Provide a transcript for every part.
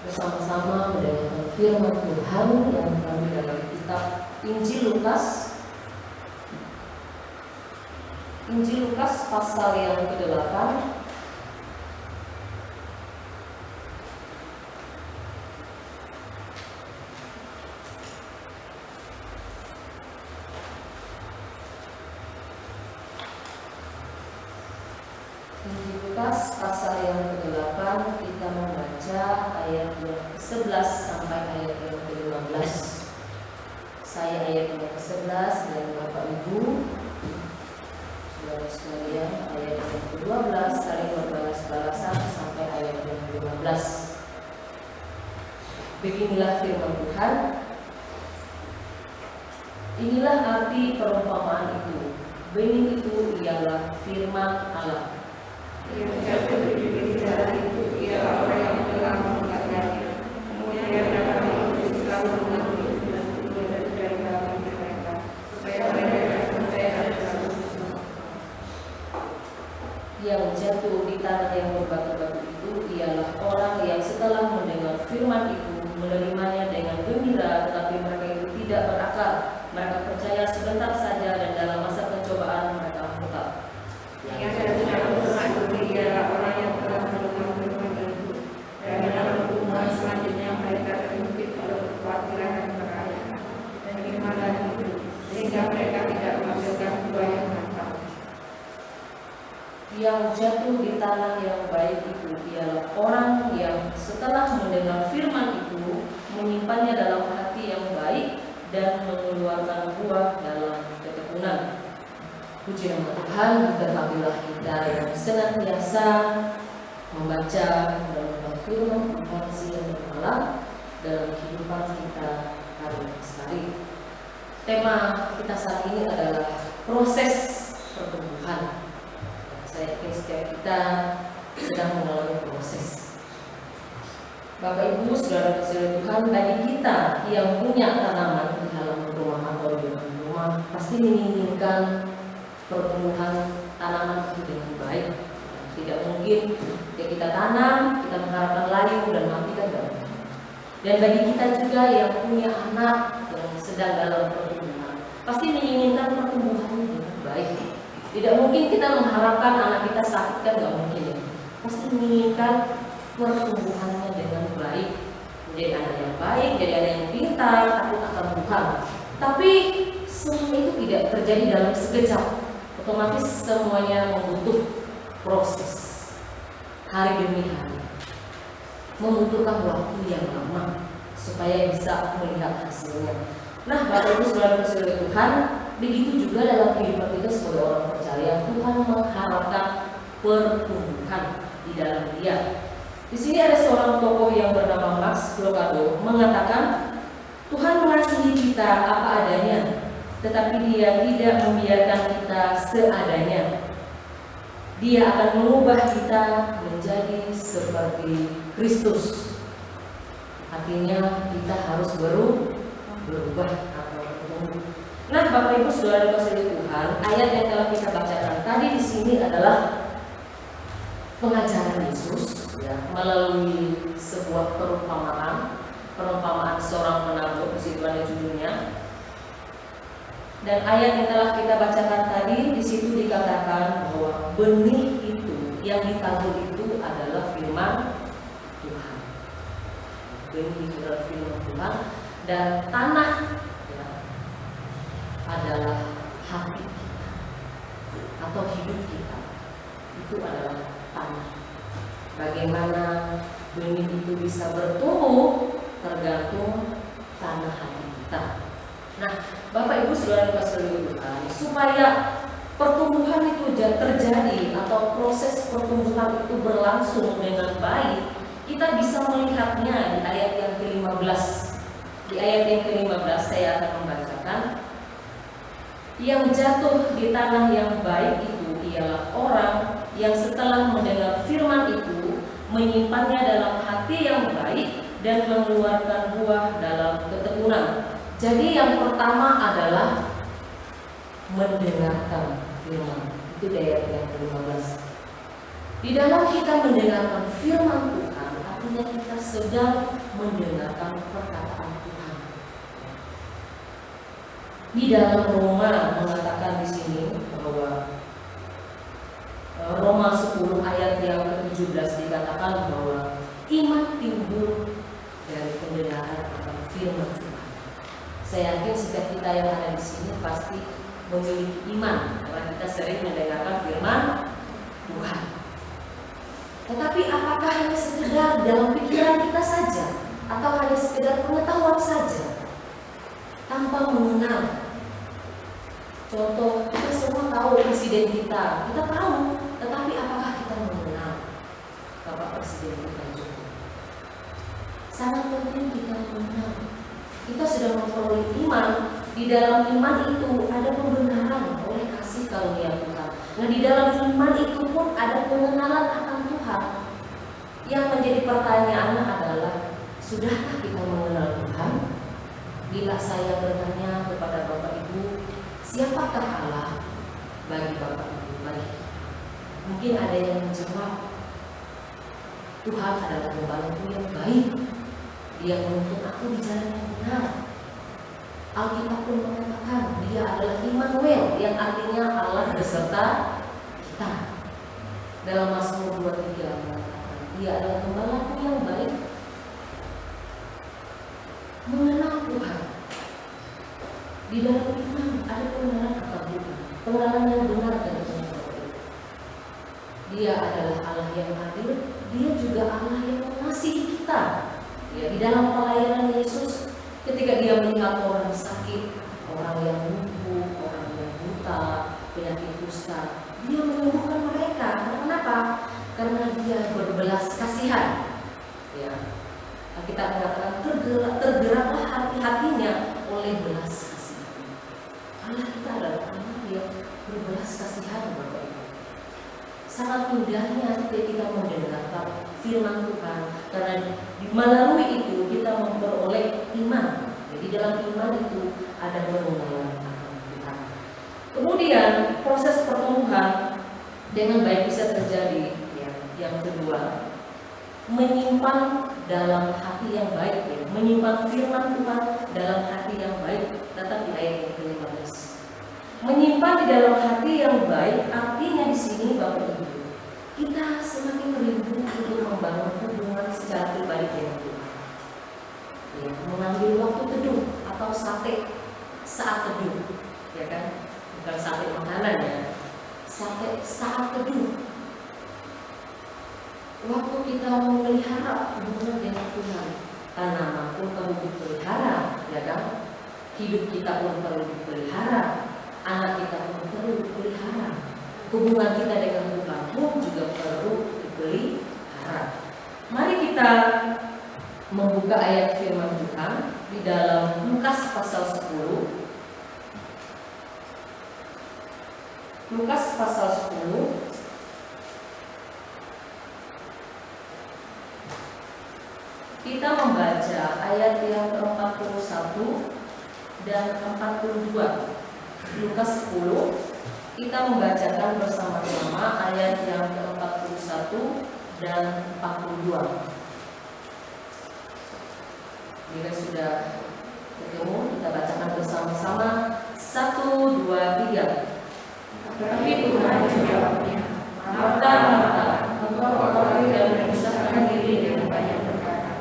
bersama-sama mendengarkan firman Tuhan yang terambil dalam kitab Injil Lukas pasal yang ke-8. Injil Lukas pasal yang ke-8, kita membaca ayat yang ke-11 sampai ayat yang ke-15. Saya ayat yang ke-11 dan Bapak Ibu saudara sekalian ayat yang ke-12 saling berbalas-balasan sampai ayat yang ke-15. Beginilah firman Tuhan. Inilah arti perumpamaan itu. Benih itu ialah firman Allah. Yang jatuh di jalan itu ialah orang yang telah mendengarnya, kemudian dapat memutuskan mengambil dan turun dari dalam mereka, supaya mereka percaya kepada Tuhan. Yang jatuh di tanah yang berbatu-batu itu ialah orang yang setelah mendengar firman itu menerimanya dengan gembira, tetapi mereka itu tidak berakal. Mereka percaya sebentar saja dan dalam masa pencobaan mereka murtad. Yang jatuh ialah orang yang telah mendengar firman itu, dan dalam hubungan selanjutnya mereka terjepit oleh kekhawatiran dan kekayaan dan keimanan itu, sehingga mereka tidak menghasilkan buah yang mantap. Yang jatuh di tanah yang baik itu ialah orang yang setelah mendengar firman itu menyimpannya dalam hati yang baik dan mengeluarkan buah dalam ketekunan. Puji nama Tuhan, berkatilah kita yang senantiasa membaca dan membaca firman Tuhan siang dan malam dalam kehidupan kita hari-hari. Tema kita saat ini adalah proses pertumbuhan. Saya yakin setiap kita sedang mengalami proses. Bapak Ibu, saudara-saudara Tuhan, bagi kita yang punya tanaman di halaman rumah atau di dalam rumah, pasti menginginkan pertumbuhan tanaman itu dengan baik. Tidak mungkin ya kita tanam, kita mengharapkan layu dan mati kan tidak. Dan bagi kita juga yang punya anak yang sedang dalam pertumbuhan, pasti menginginkan pertumbuhan dengan baik. Tidak mungkin kita mengharapkan anak kita sakit kan nggak mungkin ya. Pasti menginginkan pertumbuhannya dengan baik, menjadi anak yang baik, jadi anak yang pintar, takut akan Tuhan. Tapi semua itu tidak terjadi dalam sekejap. Otomatis semuanya membutuh proses hari demi hari, membutuhkan waktu yang lama supaya bisa melihat hasilnya. Nah, Bapak Ibu saudara-saudara Tuhan, begitu juga dalam kehidupan kita sebagai orang percaya, Tuhan mengharapkan pertumbuhan di dalam Dia. Di sini ada seorang tokoh yang bernama Max Lucado mengatakan, Tuhan mengasihi kita apa adanya, tetapi Dia tidak membiarkan kita seadanya. Dia akan mengubah kita menjadi seperti Kristus. Artinya kita harus berubah atau bertumbuh. Nah, Bapak Ibu saudara-saudari Tuhan, ayat yang telah kita bacakan tadi di sini adalah pengajaran Yesus ya, melalui sebuah perumpamaan seorang penabur, di situ ada judulnya. Dan ayat yang telah kita bacakan tadi di situ dikatakan bahwa benih itu yang ditabur itu adalah firman Tuhan. Benih itu adalah firman Tuhan dan tanah ya, adalah hati kita atau hidup kita. Itu adalah tanah. Bagaimana benih itu bisa bertumbuh tergantung tanah hati kita. Nah, Bapak Ibu saudara-saudari Tuhan, supaya pertumbuhan itu terjadi atau proses pertumbuhan itu berlangsung dengan baik, kita bisa melihatnya di ayat yang ke-15. Di ayat yang ke-15 saya akan membacakan, yang jatuh di tanah yang baik itu ialah orang yang setelah mendengar firman itu menyimpannya dalam hati yang baik dan mengeluarkan buah dalam ketekunan. Jadi yang pertama adalah mendengarkan firman. Itu ayat yang ke-15. Di dalam kita mendengarkan firman Tuhan artinya kita sedang mendengarkan perkataan Tuhan. Di dalam Roma mengatakan di sini bahwa Roma 10 ayat yang ke-17 dikatakan bahwa iman timbul dari pendengaran akan firman Tuhan. Saya yakin setiap kita yang ada di sini pasti memiliki iman karena kita sering mendengarkan firman Tuhan. Tetapi apakah hanya sekedar dalam pikiran kita saja atau hanya sekedar pengetahuan saja tanpa mengenal? Contoh, kita semua tahu presiden kita tahu, tetapi apakah kita mengenal Bapak Presiden kita juga? Sangat penting kita mengenal. Kita sudah memperoleh iman. Di dalam iman itu ada pembenaran oleh kasih karunia Tuhan. Nah, di dalam iman itu pun ada pengenalan akan Tuhan. Yang menjadi pertanyaannya adalah, sudahkah kita mengenal Tuhan? Bila saya bertanya kepada Bapak Ibu, siapakah Allah bagi Bapak Ibu? Mungkin ada yang menjawab, Tuhan adalah pembantu yang baik. Dia menuntun aku di jalan yang benar. Alkitab pun mengatakan dia adalah Immanuel, yang artinya Allah beserta kita. Dalam Mazmur 23 mengatakan dia adalah pembantu yang baik. Mengenal Tuhan. Di dalam iman ada pengenalan akan Tuhan, pengenalan yang benar dan benar. Dia adalah Allah yang adil, dia juga Allah yang mengasihi kita. Ya, di dalam pelayanan Yesus, ketika dia melihat orang sakit, orang yang lumpuh, orang yang buta, penyakit kusta, dia menyembuhkan mereka. Kenapa? Karena dia berbelas kasihan. Ya, kita mengatakan tergeraklah hatinya oleh belas kasihan. Allah kita adalah Allah yang berbelas kasihan, Bapak Ibu. Sangat mudahnya kita mendengarkan firman Tuhan, karena melalui itu kita memperoleh iman. Jadi dalam iman itu ada pengenalan akan Tuhan. Kemudian proses pertumbuhan dengan baik bisa terjadi. Ya, yang kedua, menyimpan dalam hati yang baik, ya. Menyimpan firman Tuhan dalam hati yang baik. Datang di ayat yang ke-15. Menyimpan di dalam hati yang baik artinya di sini Bapak Ibu, kita semakin rindu untuk membangun hubungan secara pribadi dengan Tuhan. Ya, mengambil waktu teduh atau saat teduh, ya kan? Bukan sate makanan ya, saat teduh. Waktu kita memelihara hubungan dengan Tuhan, tanaman pun perlu dipelihara, ya kan? Hidup kita pun perlu dipelihara, anak kita pun perlu dipelihara, hubungan kita dengan Tuhan pun juga perlu dipelihara. Mari kita membuka ayat firman Tuhan di dalam Lukas pasal 10. Lukas pasal 10 kita membaca ayat yang ke-41 dan 42. Lukas 10 kita membacakan bersama-sama ayat yang ke-41 dan 42. Jika sudah ketemu, kita bacakan bersama-sama. 1, 2, 3. Tetapi Tuhan menjawabnya, Marta, engkau khawatir dan menyusahkan diri dengan banyak perkara,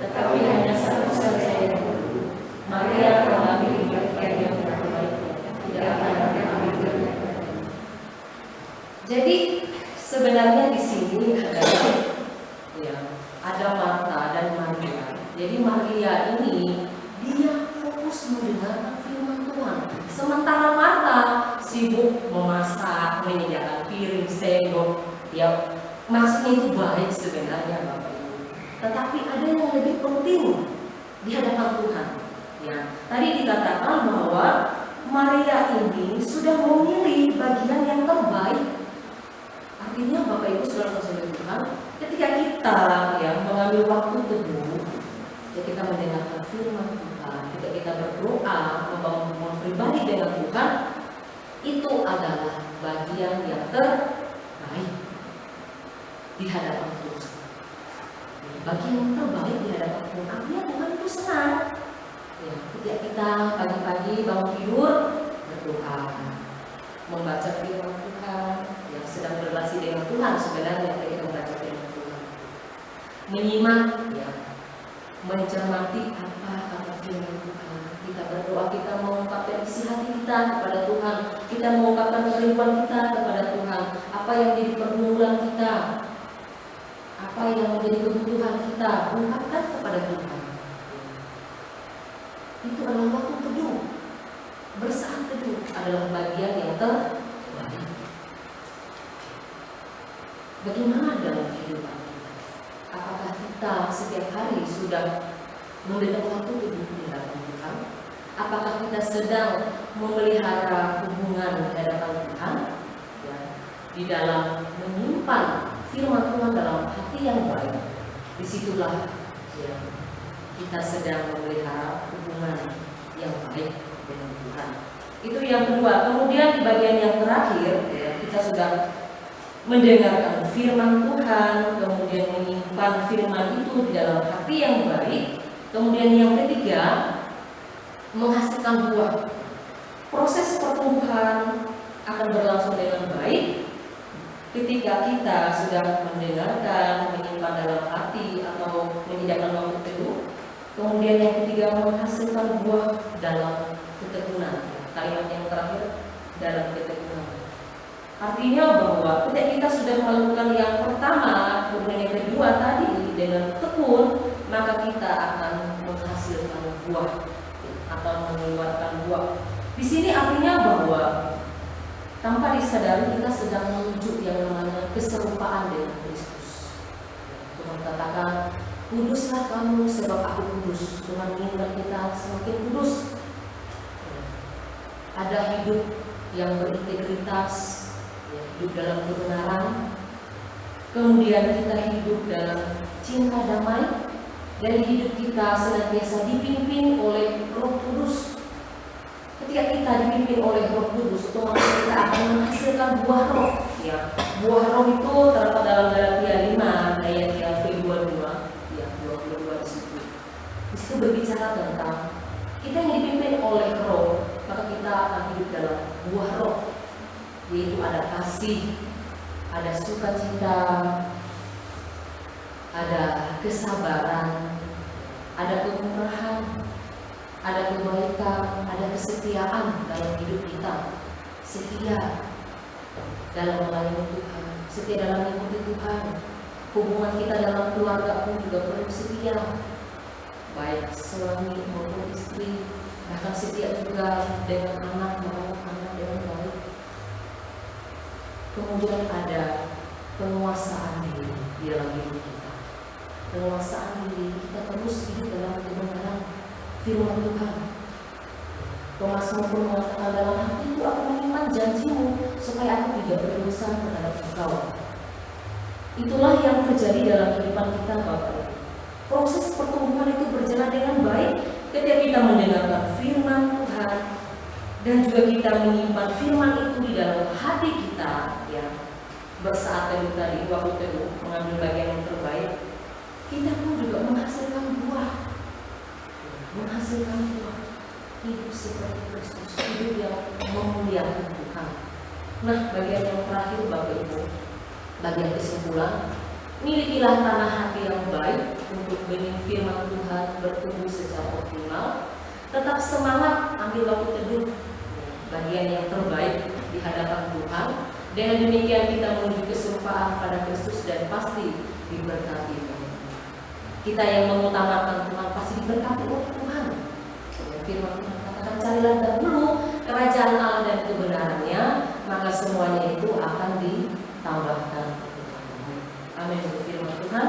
tetapi hanya satu saja yang perlu. Maria mengambil bagian yang terbaik, tidak akan mengambil yang terbaik. Jadi sebenarnya di sini ada Marta dan Maria. Jadi Maria ini dia fokus mendengarkan firman Tuhan, sementara Marta sibuk memasak, menyediakan piring, sendok. Ya, maksudnya itu baik sebenarnya Bapak Ibu. Tetapi ada yang lebih penting di hadapan Tuhan. Ya, tadi dikatakan bahwa Maria ini sudah memilih bagian yang terbaik. Artinya Bapak Ibu saudara kasih Tuhan, ketika kita mengambil waktu teduh, ketika mendengarkan firman Tuhan, ketika kita berdoa, membangun hubungan pribadi dengan Tuhan, itu adalah bagian yang terbaik di hadapan Tuhan. bagian yang terbaik di hadapan Tuhan. Artinya Tuhan itu senang. Ya, ketika kita pagi-pagi bangun tidur berdoa, membaca firman Tuhan, yang sedang berrelasi dengan Tuhan sebenarnya ketika membaca firman Tuhan, menyimak, ya, mencermati apa kata firman Tuhan. Kita berdoa, kita mengungkapkan isi hati kita kepada Tuhan, kita mengungkapkan kerinduan kita kepada Tuhan, apa yang menjadi pergumulan kita, apa yang menjadi kebutuhan kita, ungkapkan kepada Tuhan. Itu adalah waktu teduh. Bersaat teduh adalah bagian yang terbaik. Bagaimana dalam kehidupan kita? Apakah kita setiap hari sudah memberikan waktu teduh di hadapan Tuhan? Apakah kita sedang memelihara hubungan di hadapan Tuhan? Ya, di dalam menyimpan firman Tuhan dalam hati yang baik, disitulah, ya, kita sedang memelihara hubungan yang baik dengan Tuhan. Itu yang kedua. Kemudian di bagian yang terakhir, ya, kita sudah mendengarkan firman Tuhan, kemudian menyimpan firman itu di dalam hati yang baik. Kemudian yang ketiga, menghasilkan buah. Proses pertumbuhan akan berlangsung dengan baik ketika kita sudah mendengarkan, menyimpan dalam hati atau menyediakan waktu teduh. Kemudian yang ketiga, menghasilkan buah dalam ketekunan. Kalimat yang terakhir, dalam ketekunan. Artinya bahwa ketika kita sudah melakukan yang pertama, kemudian yang kedua tadi dengan tekun, maka kita akan menghasilkan buah atau mengeluarkan buah. Di sini artinya bahwa tanpa disadari kita sedang menuju yang namanya keserupaan dengan Kristus. Tuhan katakan, kuduslah kamu sebab aku kudus. Tuhan menginginkan kita semakin kudus. Ada hidup yang berintegritas, ya, hidup dalam kebenaran. Kemudian kita hidup dalam cinta damai, dan hidup kita senantiasa dipimpin oleh Roh Kudus. Ketika kita dipimpin oleh Roh Kudus, otomatis kita akan menghasilkan buah roh. Ya, buah roh itu terdapat dalam Galatia 5 ayat yang ke-22, ya, 22 di situ. Di situ berbicara tentang kita yang dipimpin oleh Roh, maka kita akan hidup dalam buah roh, yaitu ada kasih, ada sukacita, ada kesabaran, ada kemurahan, ada kebaikan, ada kesetiaan dalam hidup kita, setia dalam melayani Tuhan, setia dalam mengikuti Tuhan. Hubungan kita dalam keluarga pun juga perlu setia, baik suami maupun istri, bahkan setia juga dengan anak, merawat anak dengan baik. Kemudian ada penguasaan diri di dalam hidup kita. Penguasaan diri, kita terus hidup dalam kebenaran firman Tuhan. Mazmur pun mengatakan, dalam hatiku aku menyimpan janjimu supaya aku tidak berdosa terhadap engkau. Itulah yang terjadi dalam kehidupan kita, Bapak. Proses pertumbuhan itu berjalan dengan baik ketika kita mendengarkan firman Tuhan dan juga kita menyimpan firman itu di dalam hati kita, ya. Bersaat teduh tadi, waktu teduh, mengambil bagian yang terbaik, kita pun juga menghasilkan buah. Menghasilkan buah, hidup seperti Kristus, hidup yang memuliakan Tuhan. Nah, bagian yang terakhir, Bapak Ibu, bagian kesimpulan, milikilah tanah hati yang baik untuk benih firman Tuhan bertumbuh secara optimal. Tetap semangat ambil waktu teduh, bagian yang terbaik di hadapan Tuhan. Dengan demikian kita menuju keserupaan pada Kristus dan pasti diberkati. Kita yang mengutamakan Tuhan pasti diberkati oleh Tuhan. Firman Tuhan katakan, carilah dahulu kerajaan Allah dan kebenarannya, maka semuanya itu akan ditambahkan. Amin. Firman Tuhan.